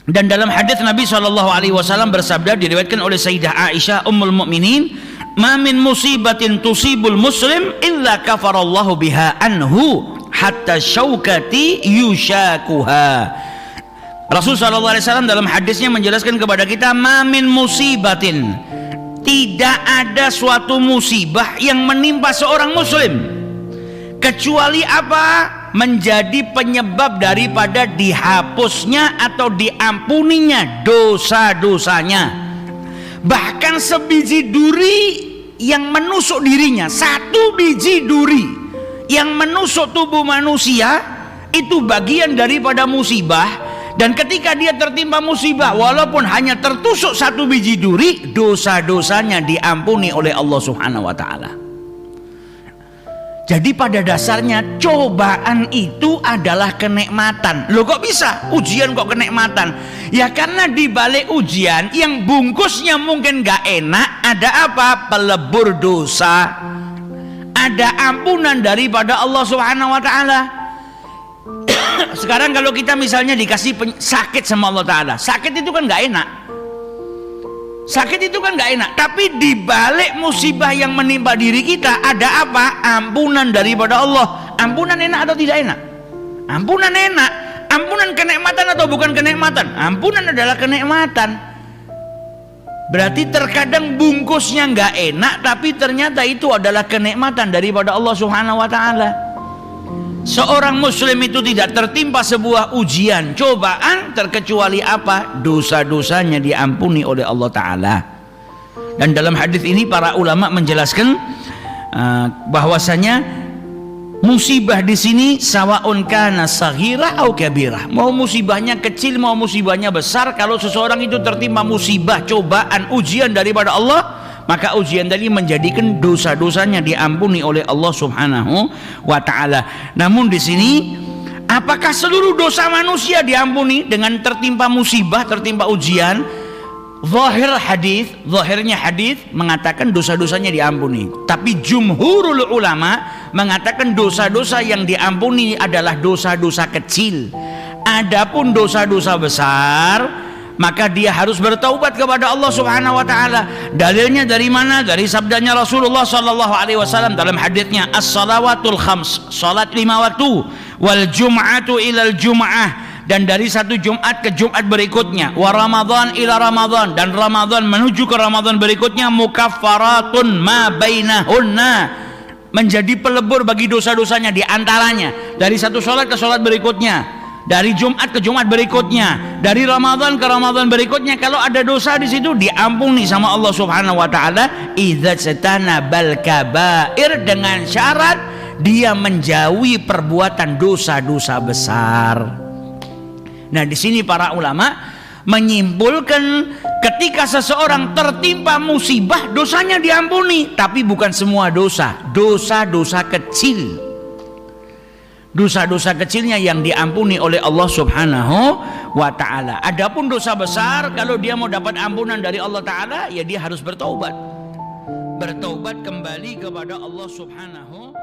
Dan dalam hadis Nabi SAW bersabda, diriwayatkan oleh Sayyidah Aisyah Ummul Mukminin, "Ma min musibatin tusibul muslim illa kafarallahu biha anhu hatta syaukati yushakuha." Rasulullah SAW dalam hadisnya menjelaskan kepada kita, "Ma min musibatin", tidak ada suatu musibah yang menimpa seorang muslim kecuali apa? Menjadi penyebab daripada dihapusnya atau diampuninya dosa-dosanya. Bahkan sebiji duri yang menusuk dirinya, satu biji duri yang menusuk tubuh manusia, itu bagian daripada musibah. Dan ketika dia tertimpa musibah, walaupun hanya tertusuk satu biji duri, dosa-dosanya diampuni oleh Allah Subhanahu wa Ta'ala. Jadi pada dasarnya cobaan itu adalah kenikmatan. Loh kok bisa? Ujian kok kenikmatan? Ya karena di balik ujian yang bungkusnya mungkin gak enak, ada apa? Pelebur dosa. Ada ampunan daripada Allah Subhanahu wa Ta'ala. Sekarang kalau kita misalnya dikasih sakit sama Allah Ta'ala, sakit itu kan gak enak. Sakit itu kan gak enak, tapi di balik musibah yang menimpa diri kita ada apa? Ampunan daripada Allah. Ampunan enak atau tidak enak? Ampunan enak. Ampunan kenikmatan atau bukan kenikmatan? Ampunan adalah kenikmatan. Berarti terkadang bungkusnya gak enak, tapi ternyata itu adalah kenikmatan daripada Allah Subhanahu wa Ta'ala. Seorang muslim itu tidak tertimpa sebuah ujian, cobaan, terkecuali apa? Dosa-dosanya diampuni oleh Allah Ta'ala. Dan dalam hadis ini para ulama menjelaskan bahwasanya musibah di sini sawaun kana saghirah au kabirah. Mau musibahnya kecil, mau musibahnya besar, kalau seseorang itu tertimpa musibah, cobaan, ujian daripada Allah, maka ujian tadi menjadikan dosa-dosanya diampuni oleh Allah Subhanahu wa Ta'ala. Namun di sini, apakah seluruh dosa manusia diampuni dengan tertimpa musibah, tertimpa ujian? Zahirnya hadis mengatakan dosa-dosanya diampuni. Tapi jumhurul ulama mengatakan dosa-dosa yang diampuni adalah dosa-dosa kecil. Adapun dosa-dosa besar, maka dia harus bertaubat kepada Allah Subhanahu wa Ta'ala. Dalilnya dari mana? Dari sabdanya Rasulullah sallallahu alaihi wasallam dalam hadisnya, as-salawatul khams, salat 5 waktu, wal jum'atu ilal jum'ah, dan dari satu Jumat ke Jumat berikutnya, wa Ramadan ila Ramadan, dan Ramadan menuju ke Ramadan berikutnya, mukaffaratun ma bainahunna, menjadi pelebur bagi dosa-dosanya di antaranya, dari satu salat ke salat berikutnya, dari Jumat ke Jumat berikutnya, dari Ramadan ke Ramadan berikutnya. Kalau ada dosa di situ diampuni sama Allah Subhanahu wa Ta'ala. Idza satanabal kabair, dengan syarat dia menjauhi perbuatan dosa-dosa besar. Nah, di sini para ulama menyimpulkan ketika seseorang tertimpa musibah, dosanya diampuni, tapi bukan semua dosa, dosa-dosa kecil. Dosa-dosa kecilnya yang diampuni oleh Allah Subhanahu wa Ta'ala. Adapun dosa besar, kalau dia mau dapat ampunan dari Allah Ta'ala, ya dia harus bertaubat. Bertaubat kembali kepada Allah Subhanahu